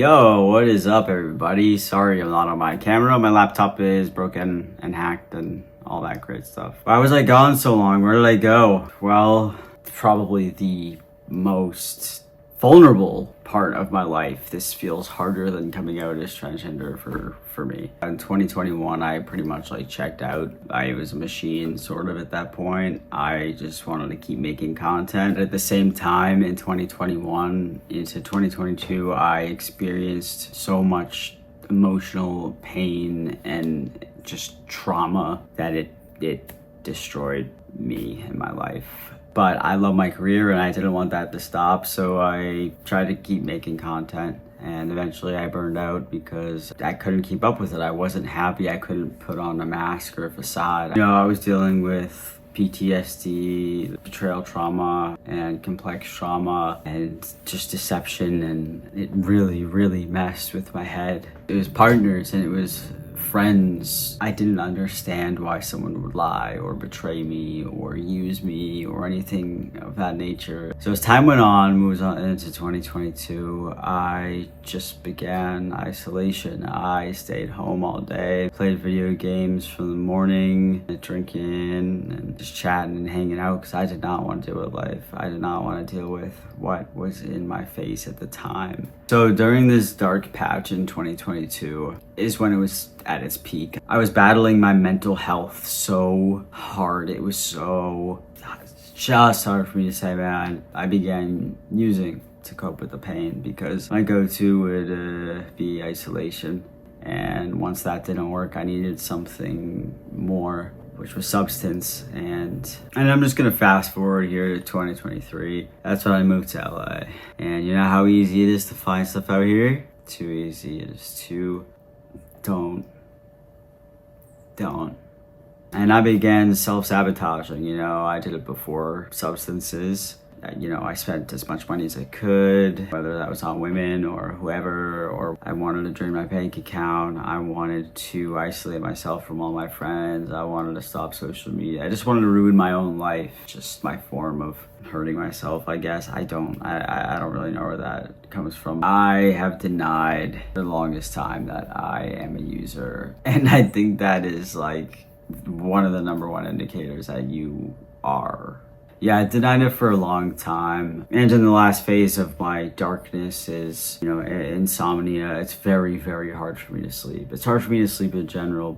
Yo, what is up everybody? Sorry I'm not on my camera. My laptop is broken and hacked and all that great stuff. Why was I gone so long? Where did I go? Well, probably the most vulnerable part of my life. This feels harder than coming out as transgender for me. In 2021, I pretty much checked out. I was a machine sort of at that point. I just wanted to keep making content. At the same time, in 2021 into 2022, I experienced so much emotional pain and just trauma that it destroyed me and my life. But I love my career and I didn't want that to stop, so I tried to keep making content. And eventually I burned out because I couldn't keep up with it. I wasn't happy. I couldn't put on a mask or a facade. I was dealing with PTSD, betrayal trauma, and complex trauma, and just deception, and it really messed with my head. It was partners and it was friends. I didn't understand why someone would lie or betray me or use me or anything of that nature. So as time went on, moves on into 2022, I just began isolation. I stayed home all day, played video games from the morning, drinking and just chatting and hanging out because I did not want to deal with life. I did not want to deal with what was in my face at the time. So during this dark patch in 2022 is when it was at its peak. I was battling my mental health so hard. It was just hard for me to say, man. I began using to cope with the pain because my go-to would be isolation. And once that didn't work, I needed something more, which was substance. And I'm just gonna fast forward here to 2023. That's when I moved to LA. And you know how easy it is to find stuff out here? Too easy. It is too. Don't. And I began self-sabotaging. I did it before substances. I spent as much money as I could, whether that was on women or whoever, or I wanted to drain my bank account. I wanted to isolate myself from all my friends. I wanted to stop social media. I just wanted to ruin my own life. Just my form of hurting myself, I guess. I don't really know where that comes from. I have denied for the longest time that I am a user. And I think that is one of the number one indicators that you are. Yeah, I denied it for a long time. And in the last phase of my darkness is, insomnia. It's very hard for me to sleep. It's hard for me to sleep in general,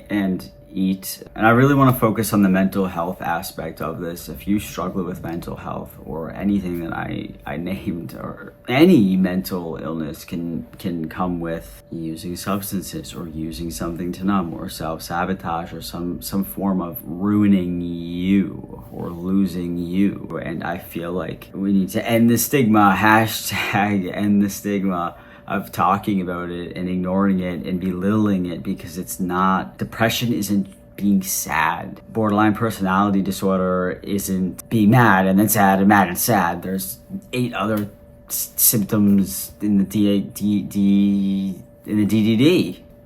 and eat. And I really want to focus on the mental health aspect of this. If you struggle with mental health or anything that I named, or any mental illness can come with using substances or using something to numb or self-sabotage or some form of ruining you or losing you. And I feel like we need to end the stigma, hashtag end the stigma, of talking about it and ignoring it and belittling it, because it's not. Depression isn't being sad. Borderline personality disorder isn't being mad and then sad and mad and sad. There's 8 other symptoms in the DDD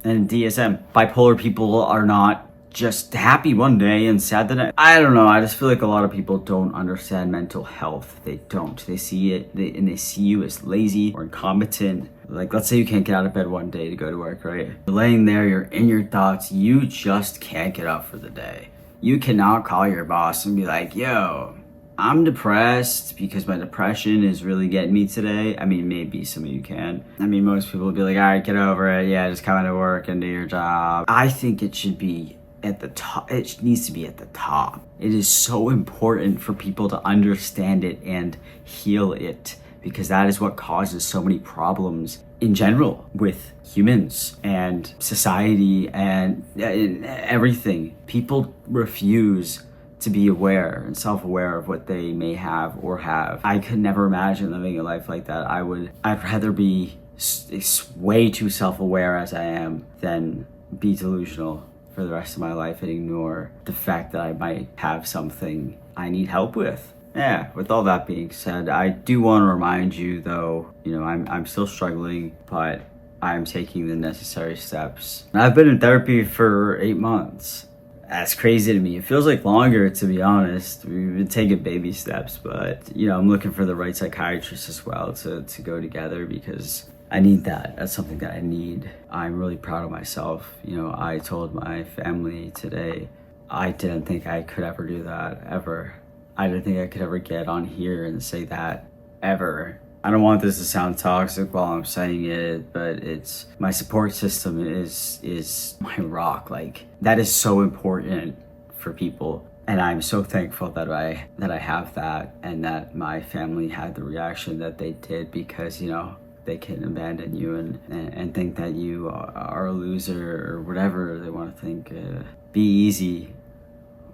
and DSM. Bipolar people are not just happy one day and sad the next. I don't know. I just feel like a lot of people don't understand mental health. They don't. They see it and they see you as lazy or incompetent. Let's say you can't get out of bed one day to go to work, right? You're laying there, you're in your thoughts, you just can't get up for the day. You cannot call your boss and be like, yo, I'm depressed because my depression is really getting me today. I mean, maybe some of you can. Most people will be like, all right, get over it. Yeah, just come into work and do your job. I think it should be at the top. It needs to be at the top. It is so important for people to understand it and heal it, because that is what causes so many problems in general with humans and society and everything. People refuse to be aware and self-aware of what they may have or have. I could never imagine living a life like that. I'd rather be way too self-aware as I am than be delusional for the rest of my life and ignore the fact that I might have something I need help with. Yeah, with all that being said, I do want to remind you though, I'm still struggling, but I'm taking the necessary steps. I've been in therapy for 8 months. That's crazy to me. It feels like longer, to be honest. We've been taking baby steps, but I'm looking for the right psychiatrist as well to go together, because I need that. That's something that I need. I'm really proud of myself. You know, I told my family today, I didn't think I could ever do that, ever. I didn't think I could ever get on here and say that, ever. I don't want this to sound toxic while I'm saying it, but it's my support system is my rock. Like, that is so important for people. And I'm so thankful that I have that, and that my family had the reaction that they did, because, you know, they can abandon you and think that you are a loser or whatever they want to think. Be easy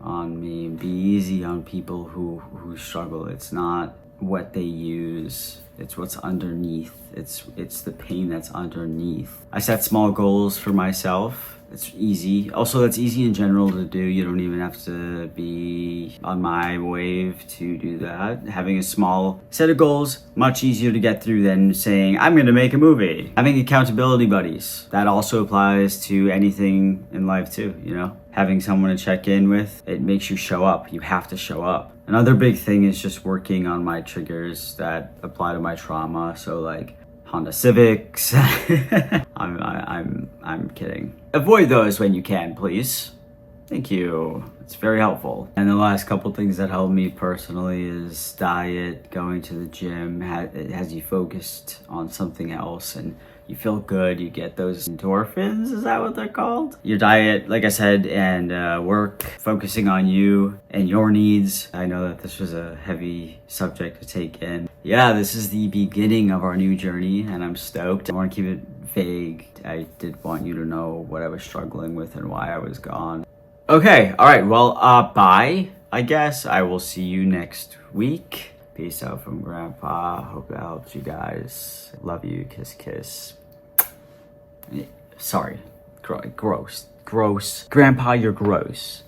on me, be easy on people who struggle. It's not what they use, it's what's underneath. It's the pain that's underneath. I set small goals for myself. It's easy. Also, that's easy in general to do. You don't even have to be on my wave to do that. Having a small set of goals, much easier to get through than saying, I'm gonna make a movie. Having accountability buddies. That also applies to anything in life too, you know? Having someone to check in with, it makes you show up. You have to show up. Another big thing is just working on my triggers that apply to my trauma. So like Honda Civics. I'm kidding. Avoid those when you can, please. Thank you. It's very helpful. And the last couple things that helped me personally is diet, going to the gym. It has you focused on something else and you feel good. You get those endorphins, is that what they're called? Your diet, like I said, and work, focusing on you and your needs. I know that this was a heavy subject to take in. Yeah, this is the beginning of our new journey and I'm stoked. I want to keep it vague. I did want you to know what I was struggling with and why I was gone. Okay, all right, well, bye, I guess. I will see you next week. Peace out from Grandpa. Hope that helps you guys. Love you. Kiss, kiss. Sorry. Gross. Grandpa, you're gross.